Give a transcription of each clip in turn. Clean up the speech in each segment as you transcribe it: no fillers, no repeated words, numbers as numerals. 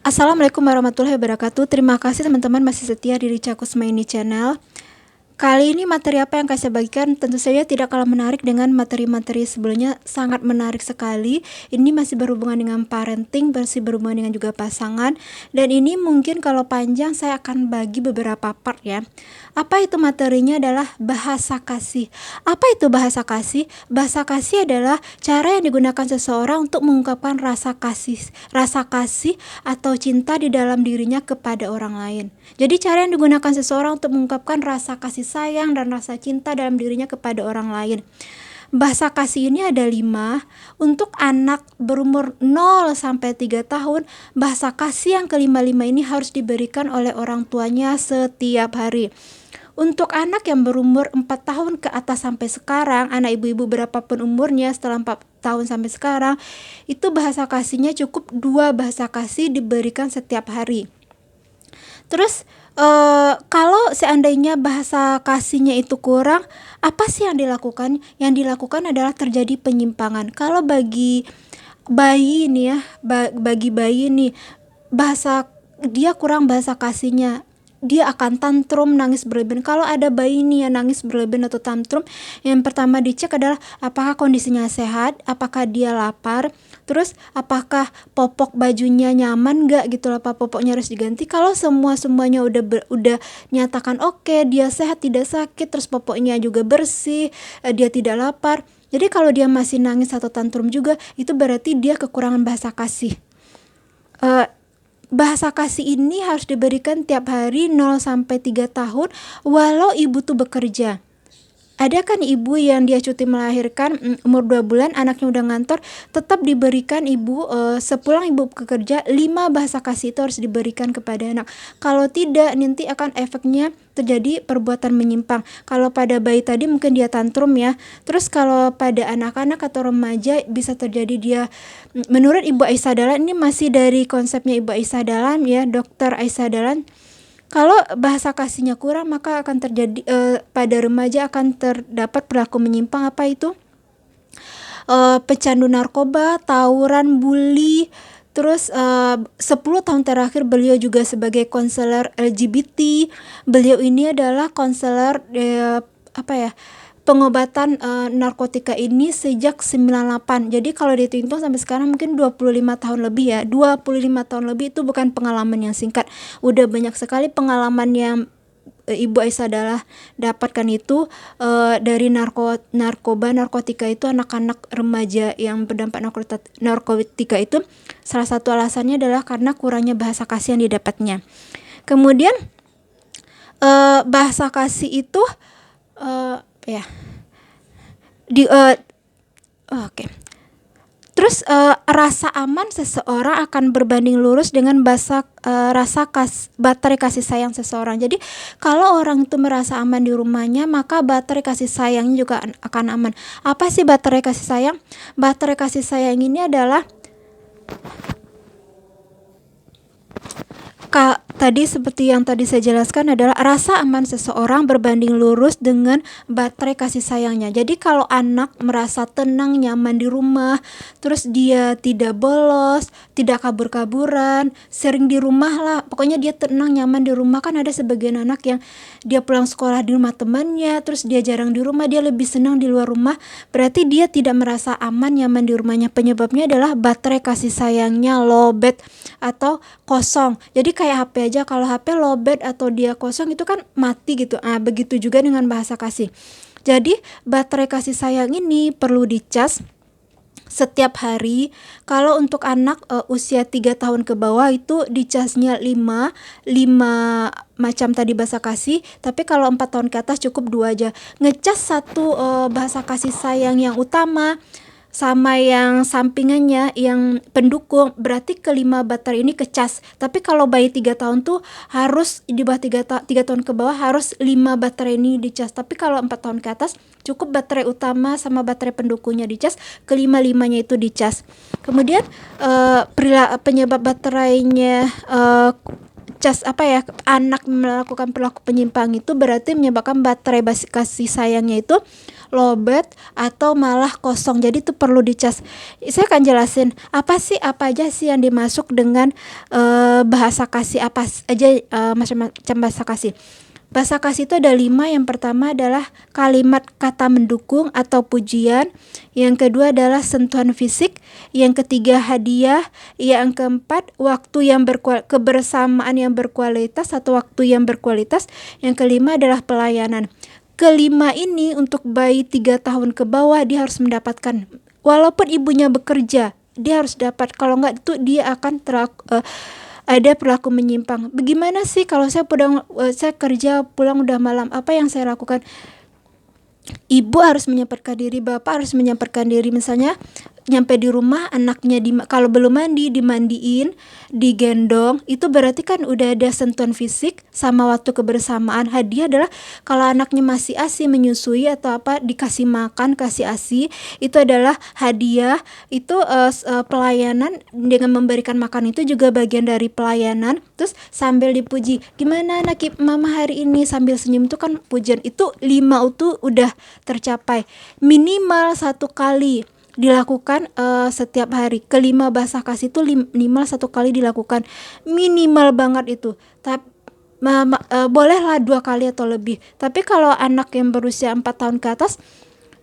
Assalamualaikum warahmatullahi wabarakatuh. Terima kasih teman-teman masih setia di Richa Kusmaini Channel. Kali ini materi apa yang saya bagikan tentu saja tidak kalah menarik dengan materi-materi sebelumnya, sangat menarik sekali. Ini masih berhubungan dengan parenting, masih berhubungan dengan juga pasangan. Dan ini mungkin kalau panjang saya akan bagi beberapa part ya. Apa itu materinya adalah bahasa kasih. Apa itu bahasa kasih? Bahasa kasih adalah cara yang digunakan seseorang untuk mengungkapkan rasa kasih atau cinta di dalam dirinya kepada orang lain. Jadi cara yang digunakan seseorang untuk mengungkapkan rasa kasih sayang dan rasa cinta dalam dirinya kepada orang lain. Bahasa kasih ini ada 5. Untuk anak berumur 0 sampai 3 tahun, bahasa kasih yang kelima-lima ini harus diberikan oleh orang tuanya setiap hari. Untuk anak yang berumur 4 tahun ke atas sampai sekarang, anak ibu-ibu berapapun umurnya setelah 4 tahun sampai sekarang, itu bahasa kasihnya cukup 2 bahasa kasih diberikan setiap hari. Terus kalau seandainya bahasa kasihnya itu kurang, apa sih yang dilakukan? Yang dilakukan adalah terjadi penyimpangan. Kalau bagi bayi ini ya, bagi bayi ini dia kurang bahasa kasihnya, dia akan tantrum, nangis berlebihan. Kalau ada bayi ini yang nangis berlebihan atau tantrum, yang pertama dicek adalah apakah kondisinya sehat, apakah dia lapar, terus apakah popok bajunya nyaman nggak gitu, apa popoknya harus diganti. Kalau semuanya udah nyatakan oke, dia sehat, tidak sakit, terus popoknya juga bersih, dia tidak lapar. Jadi kalau dia masih nangis atau tantrum juga, itu berarti dia kekurangan bahasa kasih. Bahasa kasih ini harus diberikan tiap hari 0 sampai 3 tahun walau ibu tuh bekerja. Ada kan ibu yang dia cuti melahirkan umur 2 bulan, anaknya udah ngantor, tetap diberikan ibu sepulang ibu bekerja 5 bahasa kasih itu harus diberikan kepada anak. Kalau tidak, nanti akan efeknya terjadi perbuatan menyimpang. Kalau pada bayi tadi mungkin dia tantrum ya. Terus kalau pada anak-anak atau remaja bisa terjadi dia, menurut Ibu Aisyah Dahlan, ini masih dari konsepnya Ibu Aisyah Dahlan ya, Dr. Aisyah Dahlan. Kalau bahasa kasihnya kurang, maka akan terjadi pada remaja akan terdapat perilaku menyimpang. Apa itu? Pecandu narkoba, tawuran, bully. Terus 10 tahun terakhir beliau juga sebagai konselor LGBT. Beliau ini adalah konselor pengobatan narkotika ini sejak 98. Jadi kalau dihitung sampai sekarang mungkin 25 tahun lebih ya. 25 tahun lebih itu bukan pengalaman yang singkat. Udah banyak sekali pengalaman yang Ibu Aisyah adalah dapatkan itu dari narkotika itu, anak-anak remaja yang berdampak narkotika itu. Salah satu alasannya adalah karena kurangnya bahasa kasih yang didapatnya. Kemudian bahasa kasih itu Terus rasa aman seseorang akan berbanding lurus dengan baterai kasih sayang seseorang. Jadi kalau orang itu merasa aman di rumahnya, maka baterai kasih sayangnya juga akan aman. Apa sih baterai kasih sayang? Baterai kasih sayang ini adalah tadi seperti yang tadi saya jelaskan, adalah rasa aman seseorang berbanding lurus dengan baterai kasih sayangnya. Jadi kalau anak merasa tenang, nyaman di rumah, terus dia tidak bolos, tidak kabur-kaburan, sering di rumah lah, pokoknya dia tenang, nyaman di rumah. Kan ada sebagian anak yang dia pulang sekolah di rumah temannya, terus dia jarang di rumah, dia lebih senang di luar rumah. Berarti dia tidak merasa aman, nyaman di rumahnya. Penyebabnya adalah baterai kasih sayangnya lowbat atau kosong. Jadi kayak HP aja, kalau HP lowbat atau dia kosong itu kan mati gitu. Begitu juga dengan bahasa kasih. Jadi baterai kasih sayang ini perlu dicas setiap hari. Kalau untuk anak usia 3 tahun ke bawah itu dicasnya 5 macam tadi bahasa kasih. Tapi kalau 4 tahun ke atas cukup 2 aja. Ngecas satu bahasa kasih sayang yang utama sama yang sampingannya yang pendukung, berarti kelima baterai ini kecas. Tapi kalau bayi 3 tahun tuh harus di bawah 3 tahun ke bawah harus 5 baterai ini dicas. Tapi kalau 4 tahun ke atas cukup baterai utama sama baterai pendukungnya dicas, kelima-limanya itu dicas. Kemudian penyebab baterainya anak melakukan perilaku penyimpang itu berarti menyebabkan baterai kasih sayangnya itu lowbat atau malah kosong. Jadi itu perlu dicas. Saya akan jelasin apa aja sih yang dimasuk dengan bahasa kasih, apa aja macam-macam bahasa kasih. Bahasa kasih itu ada 5. Yang pertama adalah kalimat kata mendukung atau pujian. Yang kedua adalah sentuhan fisik. Yang ketiga hadiah. Yang keempat waktu yang kebersamaan yang berkualitas atau waktu yang berkualitas. Yang kelima adalah pelayanan. Kelima ini untuk bayi 3 tahun ke bawah dia harus mendapatkan. Walaupun ibunya bekerja, dia harus dapat. Kalau enggak itu dia akan ada perilaku menyimpang. Bagaimana sih kalau saya kerja pulang udah malam, apa yang saya lakukan? Ibu harus menyempatkan diri, bapak harus menyempatkan diri. Misalnya nyampe di rumah anaknya kalau belum mandi dimandiin, digendong, itu berarti kan udah ada sentuhan fisik sama waktu kebersamaan. Hadiah adalah kalau anaknya masih ASI, menyusui atau apa, dikasih makan, kasih ASI, itu adalah hadiah. Itu pelayanan dengan memberikan makan itu juga bagian dari pelayanan. Terus sambil dipuji, gimana anak mama hari ini, sambil senyum, itu kan pujian. Itu 5 itu udah tercapai. Minimal 1 kali dilakukan setiap hari. Kelima bahasa kasih itu minimal 1 kali dilakukan, minimal banget itu. Tapi bolehlah 2 kali atau lebih. Tapi kalau anak yang berusia 4 tahun ke atas,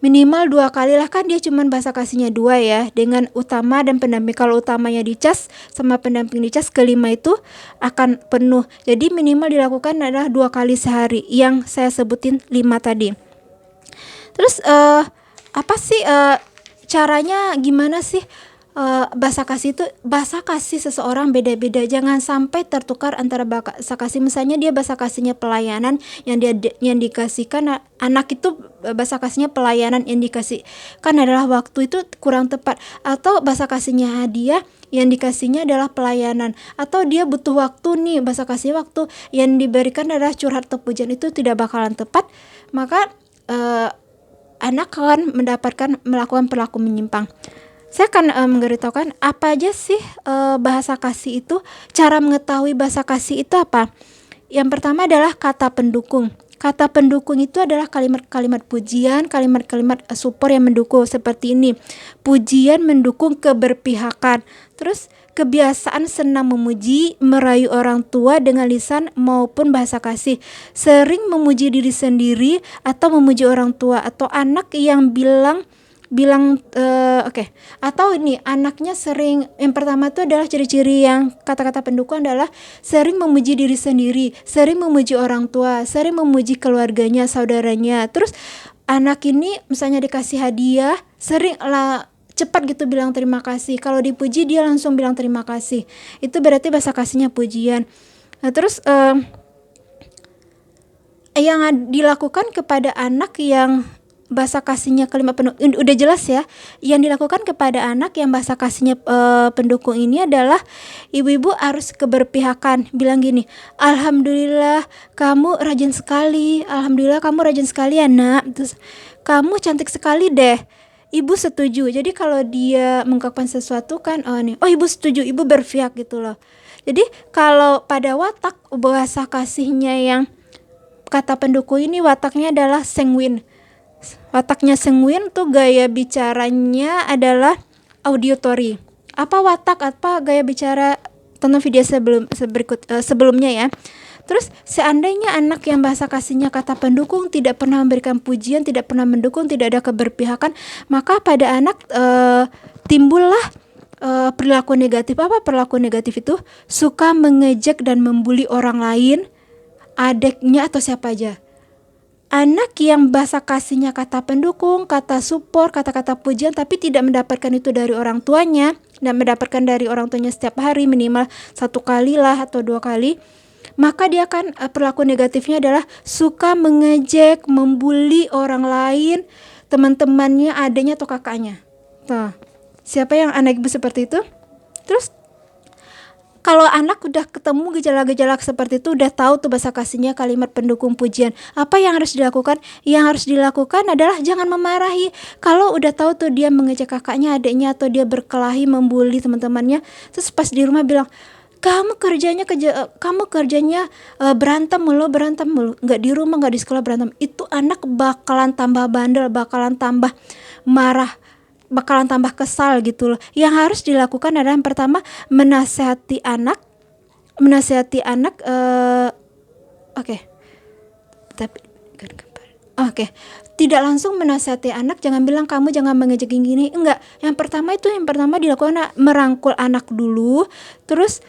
minimal 2 kali lah, kan dia cuman bahasa kasihnya 2 ya, dengan utama dan pendamping. Kalau utamanya dicas sama pendamping dicas, kelima itu akan penuh. Jadi minimal dilakukan adalah 2 kali sehari yang saya sebutin 5 tadi. Terus apa sih caranya, gimana sih bahasa kasih itu? Bahasa kasih seseorang beda-beda, jangan sampai tertukar antara bahasa kasih. Misalnya dia bahasa kasihnya pelayanan, yang dikasihkan anak itu bahasa kasihnya pelayanan, yang dikasihkan adalah waktu, itu kurang tepat. Atau bahasa kasihnya hadiah, yang dikasihnya adalah pelayanan. Atau dia butuh waktu nih, bahasa kasihnya waktu, yang diberikan adalah curhat atau pujian, itu tidak bakalan tepat. Maka anak akan melakukan perilaku menyimpang. Saya akan memberitahukan apa aja sih bahasa kasih itu. Cara mengetahui bahasa kasih itu apa? Yang pertama adalah kata pendukung. Kata pendukung itu adalah kalimat-kalimat pujian, kalimat-kalimat support yang mendukung, seperti ini. Pujian mendukung keberpihakan. Terus kebiasaan senang memuji, merayu orang tua dengan lisan maupun bahasa kasih. Sering memuji diri sendiri atau memuji orang tua, atau anak yang bilang atau ini anaknya sering. Yang pertama itu adalah ciri-ciri yang kata-kata pendukung adalah sering memuji diri sendiri, sering memuji orang tua, sering memuji keluarganya, saudaranya. Terus anak ini misalnya dikasih hadiah, sering cepat gitu bilang terima kasih. Kalau dipuji dia langsung bilang terima kasih. Itu berarti bahasa kasihnya pujian. Nah, terus yang dilakukan kepada anak yang bahasa kasihnya kalimat pendukung, udah jelas ya. Yang dilakukan kepada anak yang bahasa kasihnya pendukung ini adalah ibu-ibu harus keberpihakan. Bilang gini, alhamdulillah kamu rajin sekali, alhamdulillah kamu rajin sekali ya nak, terus kamu cantik sekali deh, ibu setuju. Jadi kalau dia mengungkapkan sesuatu kan, ibu setuju, ibu berpihak gitu loh. Jadi kalau pada watak bahasa kasihnya yang kata pendukung ini, wataknya adalah sanguin. Wataknya sanguin tuh gaya bicaranya adalah auditory. Apa watak, apa gaya bicara, tonton video sebelumnya ya. Terus seandainya anak yang bahasa kasihnya kata pendukung tidak pernah memberikan pujian, tidak pernah mendukung, tidak ada keberpihakan, maka pada anak timbullah perilaku negatif. Apa perilaku negatif itu? Suka mengejek dan membuli orang lain, adiknya atau siapa aja. Anak yang bahasa kasihnya kata pendukung, kata support, kata-kata pujian, tapi tidak mendapatkan itu dari orang tuanya, dan mendapatkan dari orang tuanya setiap hari minimal 1 kali lah atau 2 kali, maka dia akan perilaku negatifnya adalah suka mengejek, membuli orang lain, teman-temannya, adanya atau kakaknya. Tuh, siapa yang anak ibu seperti itu? Terus kalau anak udah ketemu gejala-gejala seperti itu, udah tahu tuh bahasa kasihnya kalimat pendukung pujian, apa yang harus dilakukan? Yang harus dilakukan adalah jangan memarahi. Kalau udah tahu tuh dia mengejek kakaknya, adiknya, atau dia berkelahi, membuli teman-temannya, terus pas di rumah bilang, kamu kerjanya berantem mulu, nggak di rumah, nggak di sekolah, berantem. Itu anak bakalan tambah bandel, bakalan tambah marah, bakalan tambah kesal gitu loh. Yang harus dilakukan adalah yang pertama, menasehati anak oke. Tapi oke, tidak langsung menasihati anak, jangan bilang kamu jangan mengejek gini, enggak. Yang pertama dilakukan merangkul anak dulu, terus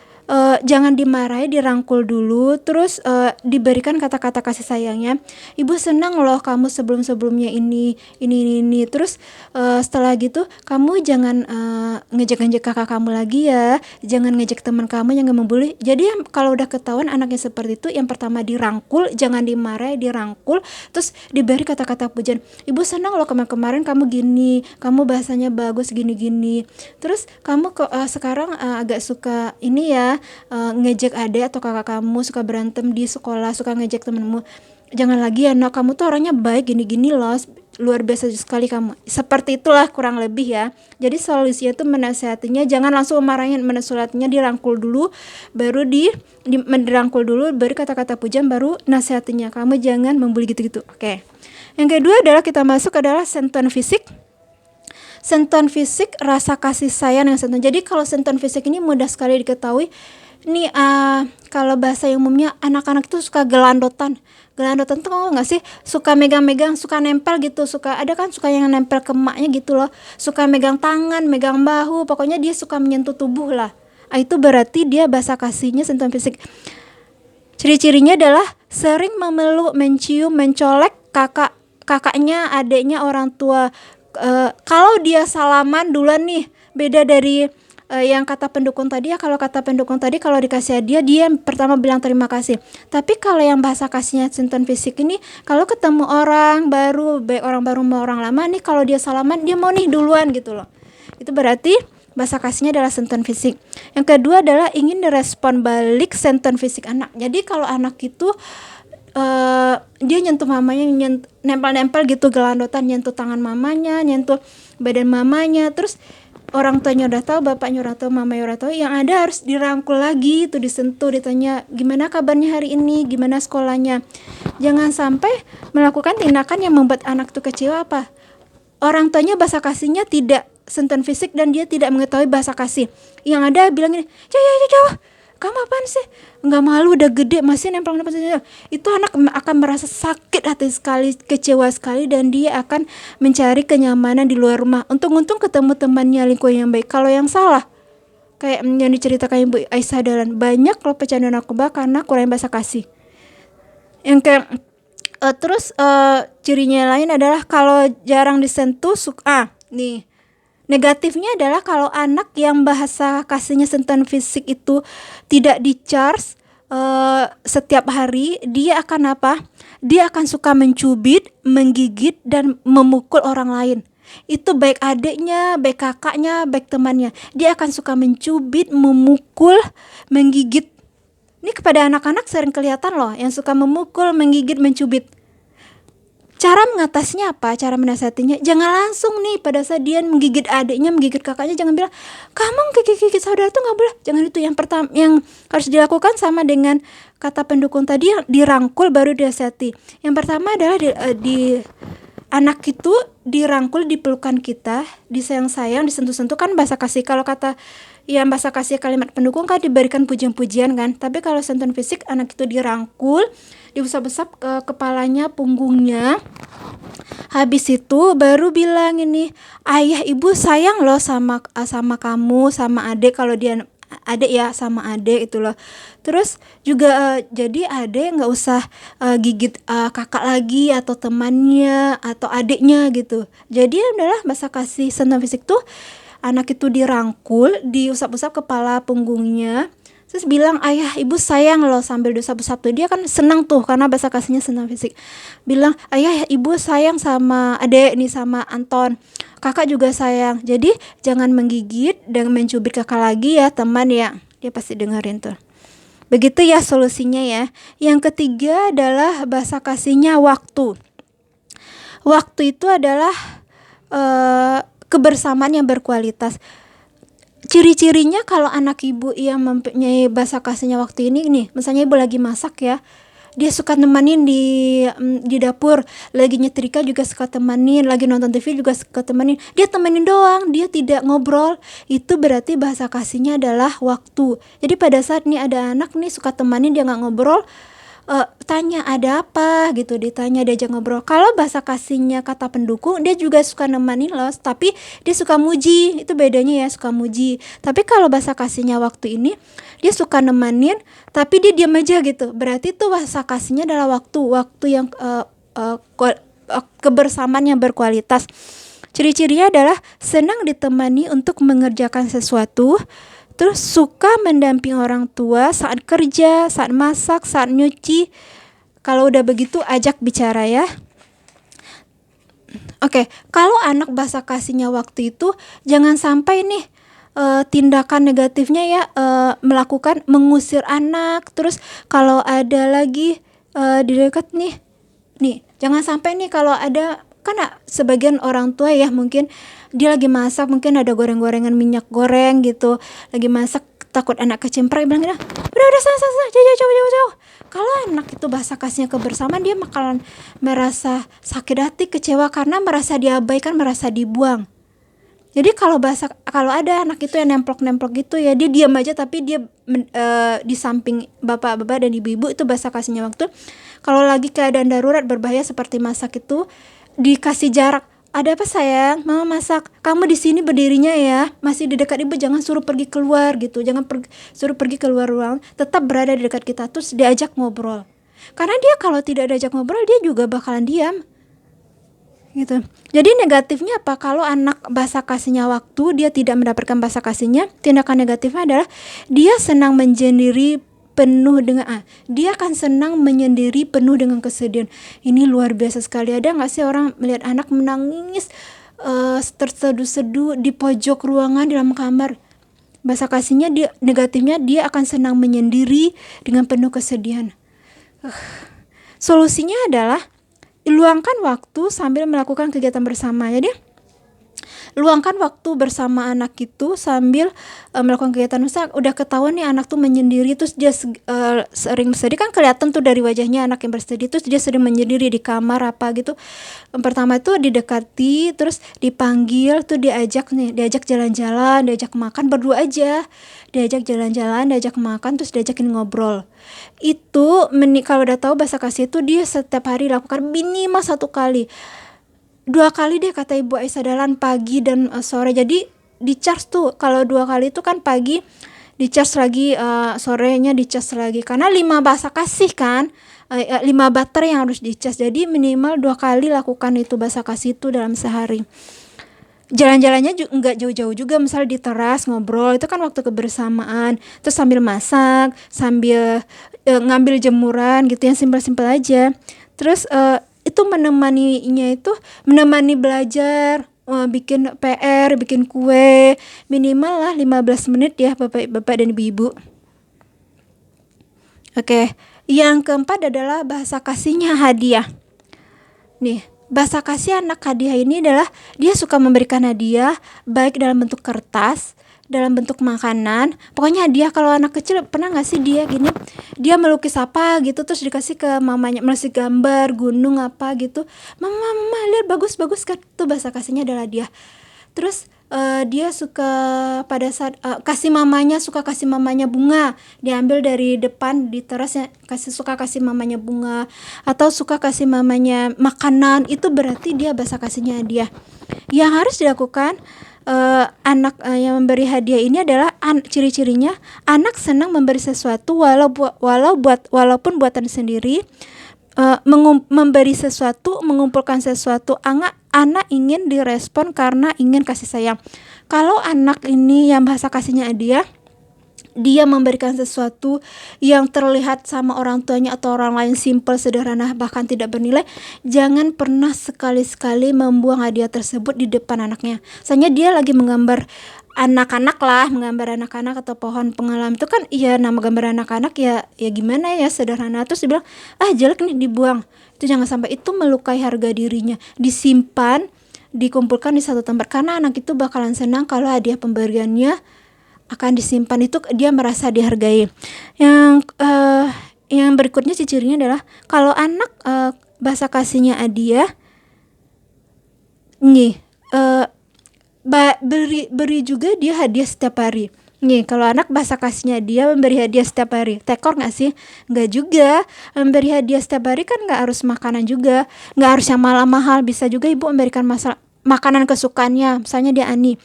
jangan dimarahi, dirangkul dulu, terus diberikan kata-kata kasih sayangnya. Ibu senang loh kamu sebelumnya ini. Terus setelah gitu kamu jangan ngejek-ngejek kakak kamu lagi ya, jangan ngejek teman kamu yang gak membuli. Jadi kalau udah ketahuan anaknya seperti itu, yang pertama dirangkul, jangan dimarahi, dirangkul, terus diberi kata-kata pujian. Ibu senang loh kemarin kamu gini, kamu bahasanya bagus gini. Terus kamu kok sekarang agak suka ini ya, ngejek adik atau kakak kamu, suka berantem di sekolah, suka ngejek temenmu. Jangan lagi ya nak, kamu tuh orangnya baik gini loh, luar biasa sekali kamu. Seperti itulah kurang lebih ya. Jadi solusinya tuh menasehatinya jangan langsung marahin, menasehatinya dirangkul dulu, baru dirangkul dulu, baru kata-kata pujian, baru nasihatinya. Kamu jangan membuli gitu-gitu. Oke. Yang kedua adalah kita masuk adalah sentuhan fisik. Sentuhan fisik, rasa kasih sayang yang sentuhan. Jadi kalau sentuhan fisik ini mudah sekali diketahui. Nih kalau bahasa yang umumnya anak-anak itu suka gelandotan tuh, kamu nggak sih, suka megang-megang, suka nempel gitu, suka yang nempel ke emaknya gitu loh, suka megang tangan, megang bahu, pokoknya dia suka menyentuh tubuh lah. Itu berarti dia bahasa kasihnya sentuhan fisik. Ciri-cirinya adalah sering memeluk, mencium, mencolek kakaknya, adiknya, orang tua. Kalau dia salaman duluan nih, beda dari yang kata pendukung tadi ya. Kalau kata pendukung tadi, kalau dikasih hadiah, dia pertama bilang terima kasih. Tapi kalau yang bahasa kasihnya sentuhan fisik ini, kalau ketemu orang baru, baik orang baru mau orang lama nih, kalau dia salaman, dia mau nih duluan gitu loh. Itu berarti bahasa kasihnya adalah sentuhan fisik. Yang kedua adalah ingin direspon balik sentuhan fisik anak. Jadi kalau anak itu dia nyentuh mamanya, nempel-nempel gitu, gelandotan, nyentuh tangan mamanya, nyentuh badan mamanya, terus orang tuanya udah tahu, bapaknya udah tahu, mamanya udah tahu, yang ada harus dirangkul lagi, tuh disentuh, ditanya gimana kabarnya hari ini, gimana sekolahnya. Jangan sampai melakukan tindakan yang membuat anak tuh kecewa. Apa? Orang tuanya bahasa kasihnya tidak sentuhan fisik dan dia tidak mengetahui bahasa kasih. Yang ada bilang gini, jauh, kamu apaan sih? Nggak malu, udah gede masih nempel. Itu anak akan merasa sakit hati sekali, kecewa sekali, dan dia akan mencari kenyamanan di luar rumah. Untung ketemu temannya, lingkungan yang baik. Kalau yang salah, kayak yang diceritakan Ibu Aisyah Dahlan, banyak loh pecandu narkoba karena kurang bahasa kasih. Yang kayak terus cirinya lain adalah kalau jarang disentuh, nih. Negatifnya adalah kalau anak yang bahasa kasihnya sentuhan fisik itu tidak di-charge setiap hari, dia akan apa? Dia akan suka mencubit, menggigit, dan memukul orang lain. Itu baik adiknya, baik kakaknya, baik temannya. Dia akan suka mencubit, memukul, menggigit. Ini kepada anak-anak sering kelihatan loh yang suka memukul, menggigit, mencubit. Cara mengatasinya apa? Cara menasihatinya, jangan langsung nih pada saat dia menggigit adiknya, menggigit kakaknya, jangan bilang kamu gigit saudara tuh nggak boleh. Jangan itu. Yang pertama yang harus dilakukan sama dengan kata pendukung tadi, yang dirangkul baru dinasihati. Yang pertama adalah di anak itu dirangkul, di pelukan kita, disayang-sayang, disentuh-sentuh, kan bahasa kasih. Kalau kata yang bahasa kasih kalimat pendukung kan diberikan pujian-pujian kan. Tapi kalau sentuhan fisik, anak itu dirangkul, diusap-usap ke kepalanya, punggungnya. Habis itu baru bilang ini, ayah ibu sayang loh sama kamu, sama adik. Kalau dia adik ya, sama adik itu loh. Terus juga jadi adik nggak usah gigit kakak lagi atau temannya atau adiknya gitu. Jadi adalah bahasa kasih sentuhan fisik tuh, anak itu dirangkul, diusap-usap kepala punggungnya, terus bilang ayah ibu sayang loh, sambil diusap-usap tuh dia kan senang tuh karena bahasa kasihnya sentuhan fisik. Bilang ayah ibu sayang sama adek nih, sama Anton, kakak juga sayang. Jadi jangan menggigit dan mencubit kakak lagi ya teman ya. Dia pasti dengerin tuh. Begitu ya solusinya ya. Yang ketiga adalah bahasa kasihnya waktu. Waktu itu adalah kebersamaan yang berkualitas. Ciri-cirinya kalau anak ibu yang mempunyai bahasa kasihnya waktu ini nih, misalnya ibu lagi masak ya, dia suka nemenin di dapur, lagi nyetrika juga suka temenin, lagi nonton TV juga suka temenin. Dia temenin doang, dia tidak ngobrol. Itu berarti bahasa kasihnya adalah waktu. Jadi pada saat nih ada anak nih suka temenin dia nggak ngobrol, tanya ada apa gitu, ditanya diajak ngobrol. Kalau bahasa kasihnya kata pendukung, dia juga suka nemenin loh, tapi dia suka muji. Itu bedanya ya, suka muji. Tapi kalau bahasa kasihnya waktu ini, dia suka nemenin tapi dia diam aja gitu. Berarti itu bahasa kasihnya adalah waktu yang kebersamaan yang berkualitas. Ciri-cirinya adalah senang ditemani untuk mengerjakan sesuatu, terus suka mendampingi orang tua saat kerja, saat masak, saat nyuci. Kalau udah begitu ajak bicara ya. Oke, kalau anak bahasa kasihnya waktu itu jangan sampai nih tindakan negatifnya ya, melakukan mengusir anak. Terus kalau ada lagi di dekat nih jangan sampai nih kalau ada, kan sebagian orang tua ya mungkin dia lagi masak, mungkin ada goreng-gorengan minyak goreng gitu, lagi masak takut anak kecimpring, bilang udah selesai jauh. Kalau anak itu bahasa kasihnya kebersamaan, dia bakalan merasa sakit hati, kecewa karena merasa diabaikan, merasa dibuang. Jadi kalau ada anak itu yang nemplok gitu ya, dia diam aja tapi dia di samping bapak-bapak dan ibu-ibu, itu bahasa kasihnya waktu. Kalau lagi keadaan darurat berbahaya seperti masak itu, dikasih jarak. Ada apa sayang? Mama masak. Kamu di sini berdirinya ya, masih di dekat ibu, jangan suruh pergi keluar gitu. Jangan suruh pergi keluar ruang, tetap berada di dekat kita. Terus diajak ngobrol. Karena dia kalau tidak diajak ngobrol, dia juga bakalan diam. Gitu. Jadi negatifnya apa? Kalau anak bahasa kasihnya waktu, dia tidak mendapatkan bahasa kasihnya, tindakan negatifnya adalah dia senang menyendiri penuh dengan dia akan senang menyendiri penuh dengan kesedihan. Ini luar biasa sekali. Ada nggak sih orang melihat anak menangis terseduh-seduh di pojok ruangan dalam kamar? Bahasa kasihnya negatifnya dia akan senang menyendiri dengan penuh kesedihan. Solusinya adalah luangkan waktu sambil melakukan kegiatan bersama. Jadi luangkan waktu bersama anak itu sambil melakukan kegiatan. Misal udah ketahuan nih anak tuh menyendiri, terus dia sering bersedih, kan kelihatan tuh dari wajahnya anak yang bersedih, terus dia sering menyendiri di kamar apa gitu. Pertama itu didekati, terus dipanggil tuh, diajak jalan-jalan, diajak makan berdua aja, diajak jalan-jalan, diajak makan, terus diajakin ngobrol. Itu kalau udah tahu bahasa kasih itu, dia setiap hari lakukan minimal 1 kali. 2 kali deh kata Ibu Aisyah Dahlan, pagi dan sore. Jadi di charge tuh, kalau 2 kali itu kan pagi di charge lagi, sorenya di charge lagi, karena 5 bahasa kasih kan, 5 baterai yang harus di charge. Jadi minimal 2 kali lakukan itu bahasa kasih itu dalam sehari. Jalan-jalannya nggak jauh-jauh juga, misal di teras ngobrol, itu kan waktu kebersamaan. Terus sambil masak, sambil ngambil jemuran gitu, yang simpel-simpel aja. Terus itu menemani belajar, bikin PR, bikin kue, minimal lah 15 menit ya bapak dan ibu-ibu. Oke, yang keempat adalah bahasa kasihnya hadiah. Nih, bahasa kasih anak hadiah ini adalah dia suka memberikan hadiah, baik dalam bentuk kertas, dalam bentuk makanan. Pokoknya hadiah. Kalau anak kecil pernah gak sih dia gini, dia melukis apa gitu, terus dikasih ke mamanya, melukis gambar gunung apa gitu, mama lihat bagus kan, itu bahasa kasihnya adalah hadiah. Terus dia suka pada saat kasih mamanya bunga, diambil dari depan di terasnya, suka kasih mamanya bunga, atau suka kasih mamanya makanan, itu berarti dia bahasa kasihnya hadiah. Yang harus dilakukan anak yang memberi hadiah ini adalah ciri-cirinya anak senang memberi sesuatu walaupun buatan sendiri, memberi sesuatu, mengumpulkan sesuatu. Anak ingin direspon karena ingin kasih sayang. Kalau anak ini yang bahasa kasihnya dia memberikan sesuatu yang terlihat sama orang tuanya atau orang lain simple, sederhana, bahkan tidak bernilai, jangan pernah sekali-sekali membuang hadiah tersebut di depan anaknya. Misalnya dia lagi menggambar anak-anak atau pohon pengalaman, itu kan ya nama gambar anak-anak ya gimana ya, sederhana, terus dia bilang jelek nih, dibuang. Itu jangan sampai, itu melukai harga dirinya. Disimpan, dikumpulkan di satu tempat, karena anak itu bakalan senang kalau hadiah pemberiannya akan disimpan, itu dia merasa dihargai. Yang berikutnya cirinya adalah kalau anak bahasa kasihnya hadiah nih, beri juga dia hadiah setiap hari. Nih, kalau anak bahasa kasihnya dia memberi hadiah setiap hari. Tekor nggak sih? Nggak juga. Memberi hadiah setiap hari kan nggak harus makanan juga. Nggak harus yang mahal-mahal. Bisa juga ibu memberikan makanan kesukaannya. Misalnya dia Ani,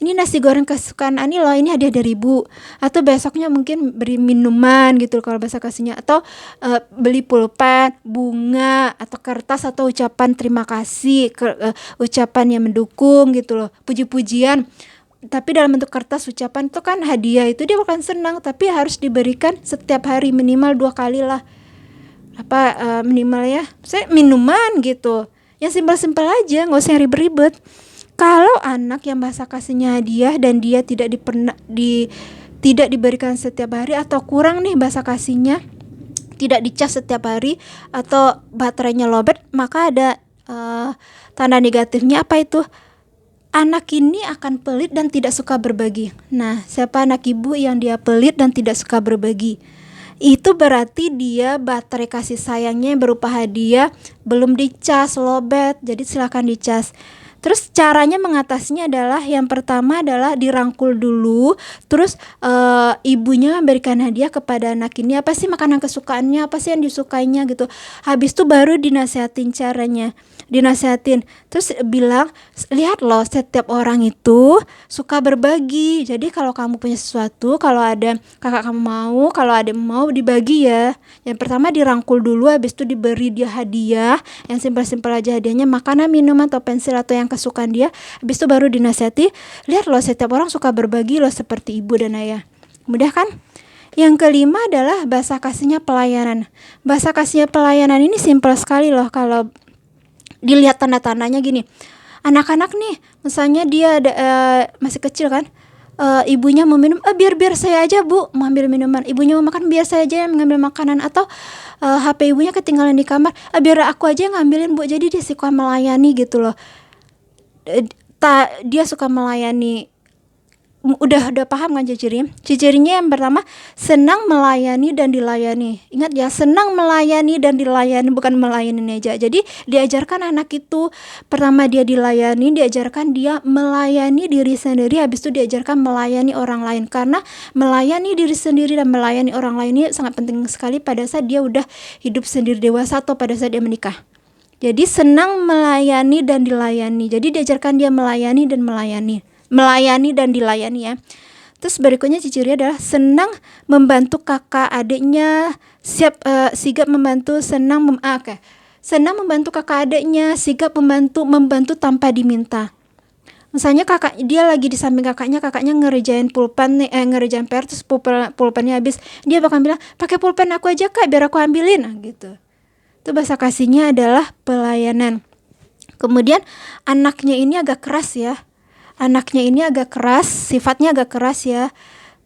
ini nasi goreng kesukaan Ani loh, ini hadiah dari ibu. Atau besoknya mungkin beri minuman gitu kalau bahasa kasihnya. Atau beli pulpen, bunga, atau kertas, atau ucapan terima kasih, ucapan yang mendukung gitu loh, puji-pujian. Tapi dalam bentuk kertas ucapan itu kan hadiah, itu dia akan senang. Tapi harus diberikan setiap hari minimal 2 kali lah. Minimal ya, saya minuman gitu. Yang simpel-simpel aja, nggak usah ribet-ribet. Kalau anak yang bahasa kasihnya hadiah dan dia tidak diberikan setiap hari, atau kurang nih bahasa kasihnya, tidak dicas setiap hari, atau baterainya lowbat, maka ada tanda negatifnya. Apa itu? Anak ini akan pelit dan tidak suka berbagi. Nah, siapa anak ibu yang dia pelit dan tidak suka berbagi? Itu berarti dia baterai kasih sayangnya yang berupa hadiah belum dicas, lowbat. Jadi silakan dicas. Terus caranya mengatasinya adalah, yang pertama adalah dirangkul dulu. Terus ibunya memberikan hadiah kepada anak ini. Apa sih makanan kesukaannya, apa sih yang disukainya gitu. Habis itu baru dinasehatin caranya. Terus bilang, lihat loh, setiap orang itu suka berbagi. Jadi kalau kamu punya sesuatu, kalau ada kakak kamu mau, kalau ada mau, dibagi ya. Yang pertama dirangkul dulu, habis itu diberi dia hadiah. Yang simpel-simpel aja hadiahnya, makanan, minuman, atau pensil, atau yang kesukaan dia. Habis itu baru dinasihati, lihat loh, setiap orang suka berbagi loh, seperti ibu dan ayah. Mudah kan? Yang kelima adalah bahasa kasihnya pelayanan. Bahasa kasihnya pelayanan ini simpel sekali loh. Kalau dilihat tanda-tandanya gini, anak-anak nih, misalnya dia masih kecil kan, ibunya mau minum, biar saya aja bu mau ambil minuman. Ibunya mau makan, biar saya aja yang mengambil makanan. Atau HP ibunya ketinggalan di kamar, biar aku aja yang ngambilin bu. Jadi dia suka melayani gitu loh. Dia suka melayani. Udah paham kan cirinya? Yang pertama, senang melayani dan dilayani. Ingat ya, senang melayani dan dilayani, bukan melayani aja. Jadi diajarkan anak itu, pertama dia dilayani, diajarkan dia melayani diri sendiri, habis itu diajarkan melayani orang lain. Karena melayani diri sendiri dan melayani orang lain ini sangat penting sekali pada saat dia udah hidup sendiri dewasa atau pada saat dia menikah. Jadi senang melayani dan dilayani. Jadi diajarkan dia melayani dan dilayani ya. Terus berikutnya cirinya adalah senang membantu kakak adiknya, sigap membantu, senang membantu kakak adiknya, sigap membantu tanpa diminta. Misalnya dia lagi di samping kakaknya ngerjain pulpen nih, ngerjain PR, terus pulpennya habis, dia bakal bilang, pakai pulpen aku aja kak, biar aku ambilin, gitu. Itu bahasa kasihnya adalah pelayanan. Kemudian anaknya ini agak keras ya. Sifatnya agak keras ya.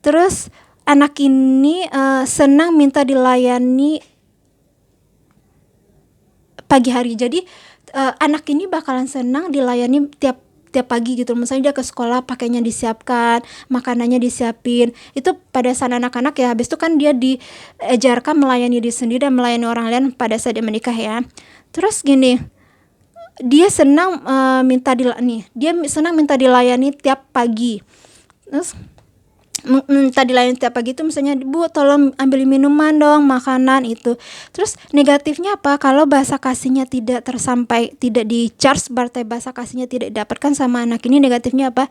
Terus anak ini senang minta dilayani pagi hari. Jadi anak ini bakalan senang dilayani tiap pagi gitu. Misalnya dia ke sekolah, pakainya disiapkan, makanannya disiapin. Itu pada saat anak-anak ya. Habis itu kan dia diajarkan melayani diri sendiri dan melayani orang lain pada saat dia menikah ya. Terus gini, dia senang minta dilayani tiap pagi. Terus minta dilayani tiap pagi itu misalnya, bu tolong ambil minuman dong, makanan itu. Terus negatifnya apa? Kalau bahasa kasihnya tidak di-charge, berarti bahasa kasihnya tidak didapatkan sama anak ini, negatifnya apa?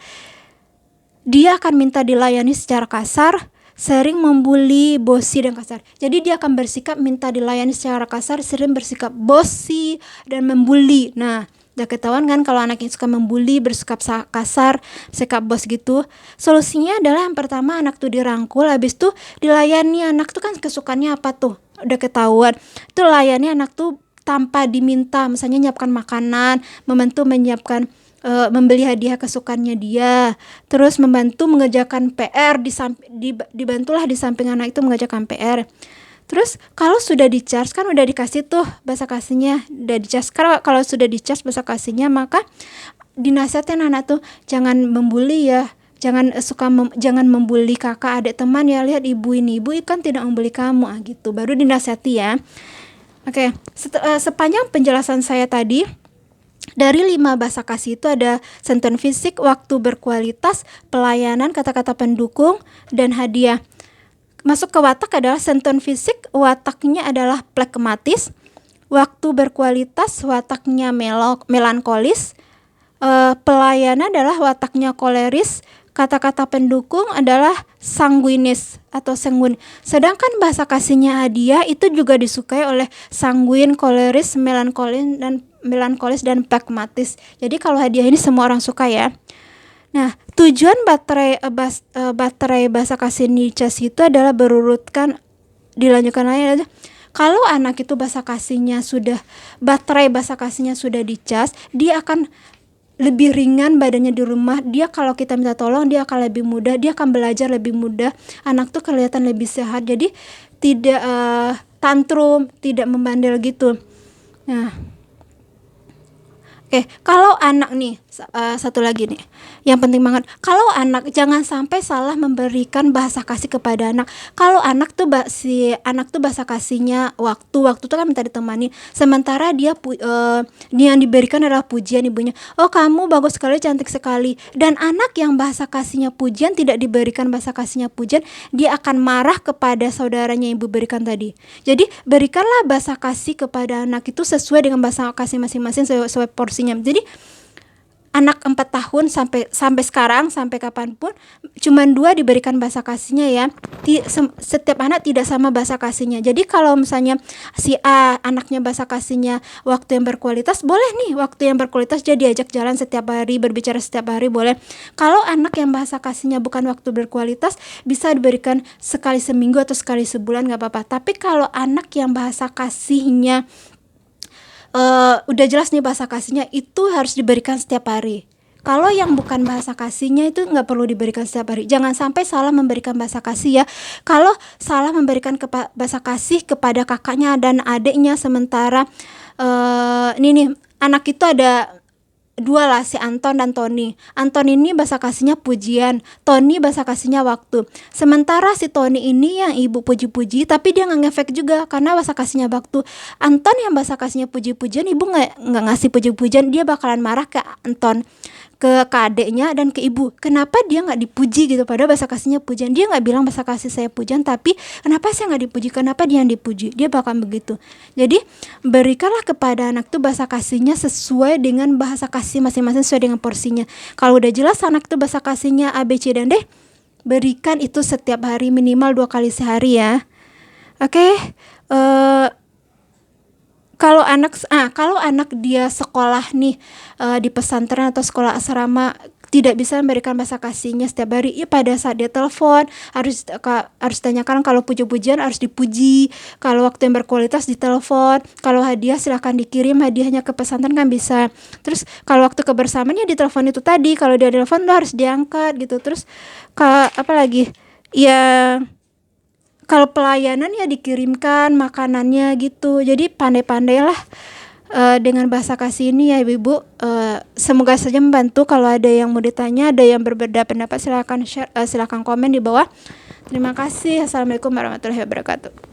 Dia akan minta dilayani secara kasar, sering membuli, bosi, dan kasar. Jadi dia akan bersikap minta dilayani secara kasar, sering bersikap bosi dan membuli. Nah, udah ketahuan kan kalau anak yang suka membuli, bersikap kasar, sikap bos gitu. Solusinya adalah yang pertama, anak tuh dirangkul, habis tuh dilayani. Anak tuh kan kesukaannya apa tuh, udah ketahuan. Tuh layani anak tuh tanpa diminta. Misalnya nyiapkan makanan, membantu menyiapkan, membeli hadiah kesukaannya dia. Terus membantu mengerjakan PR, dibantulah di samping anak itu mengerjakan PR. Terus kalau sudah di-charge, kan udah dikasih tuh bahasa kasihnya, udah di-charge. Kalau sudah di-charge bahasa kasihnya, maka dinasihatin anak tuh jangan membuli ya, jangan membuli kakak, adik, teman ya. Lihat ibu ini, ibu kan tidak membuli kamu, gitu. Baru dinasihati ya. Oke, sepanjang penjelasan saya tadi, dari 5 bahasa kasih itu ada sentuhan fisik, waktu berkualitas, pelayanan, kata-kata pendukung, dan hadiah. Masuk ke watak adalah sentuhan fisik, wataknya adalah plekmatis. Waktu berkualitas, wataknya melankolis. Pelayanan adalah wataknya koleris. Kata-kata pendukung adalah sanguinis atau sanguin. Sedangkan bahasa kasihnya hadiah itu juga disukai oleh sanguin, koleris, melankolis dan pragmatis. Jadi kalau hadiah ini semua orang suka ya. Nah, tujuan baterai bahasa kasih Nichas itu adalah berurutkan, dilanjutkan lagi. Kalau anak itu baterai bahasa kasihnya sudah dicas, dia akan lebih ringan badannya di rumah. Dia kalau kita minta tolong, dia akan lebih mudah, dia akan belajar lebih mudah. Anak tuh kelihatan lebih sehat, jadi tidak tantrum, tidak membandel gitu. Nah, kalau anak nih, satu lagi nih, yang penting banget. Kalau anak, jangan sampai salah memberikan bahasa kasih kepada anak. Kalau anak tuh anak tuh bahasa kasihnya waktu tuh kan minta ditemani. Sementara dia yang diberikan adalah pujian ibunya. Oh, kamu bagus sekali, cantik sekali. Dan anak yang bahasa kasihnya pujian tidak diberikan bahasa kasihnya pujian, dia akan marah kepada saudaranya yang ibu berikan tadi. Jadi berikanlah bahasa kasih kepada anak itu sesuai dengan bahasa kasih masing-masing, sesuai porsinya. Jadi anak 4 tahun sampai sekarang, sampai kapanpun, cuma 2 diberikan bahasa kasihnya ya. Setiap anak tidak sama bahasa kasihnya. Jadi kalau misalnya si A anaknya bahasa kasihnya waktu yang berkualitas, boleh nih waktu yang berkualitas dia diajak jalan setiap hari, berbicara setiap hari, boleh. Kalau anak yang bahasa kasihnya bukan waktu berkualitas, bisa diberikan sekali seminggu atau sekali sebulan, gak apa-apa. Tapi kalau anak yang bahasa kasihnya udah jelas nih bahasa kasihnya, itu harus diberikan setiap hari. Kalau yang bukan bahasa kasihnya itu nggak perlu diberikan setiap hari. Jangan sampai salah memberikan bahasa kasih ya. Kalau salah memberikan bahasa kasih kepada kakaknya dan adiknya, sementara ini nih anak itu ada 2 lah, si Anton dan Tony. Anton ini bahasa kasihnya pujian, Tony bahasa kasihnya waktu. Sementara si Tony ini yang ibu puji-puji, tapi dia nggak ngefek juga karena bahasa kasihnya waktu. Anton yang bahasa kasihnya puji-pujian, ibu nggak ngasih puji-pujian, dia bakalan marah ke Anton, ke adeknya dan ke ibu. Kenapa dia nggak dipuji gitu, padahal bahasa kasihnya pujian. Dia nggak bilang bahasa kasih saya pujian, tapi kenapa saya nggak dipuji, kenapa dia yang dipuji, dia bakal begitu. Jadi berikanlah kepada anak tuh bahasa kasihnya sesuai dengan bahasa kasih masing-masing, sesuai dengan porsinya. Kalau udah jelas anak tuh bahasa kasihnya A, B, C, dan D, berikan itu setiap hari, minimal 2 kali sehari ya. Oke. Kalau anak dia sekolah nih di pesantren atau sekolah asrama, tidak bisa memberikan bahasa kasihnya setiap hari, ya pada saat dia telepon harus tanyakan. Kalau puji-pujian harus dipuji, kalau waktu yang berkualitas ditelepon, kalau hadiah silahkan dikirim hadiahnya ke pesantren kan bisa. Terus kalau waktu kebersamaannya ditelepon itu tadi, kalau dia telepon lo harus diangkat gitu. Terus apa lagi ya, kalau pelayanan ya dikirimkan makanannya gitu. Jadi pandai-pandailah dengan bahasa kasih ini ya ibu-ibu. Semoga saja membantu. Kalau ada yang mau ditanya, ada yang berbeda pendapat, silakan share, silakan komen di bawah. Terima kasih. Assalamualaikum warahmatullahi wabarakatuh.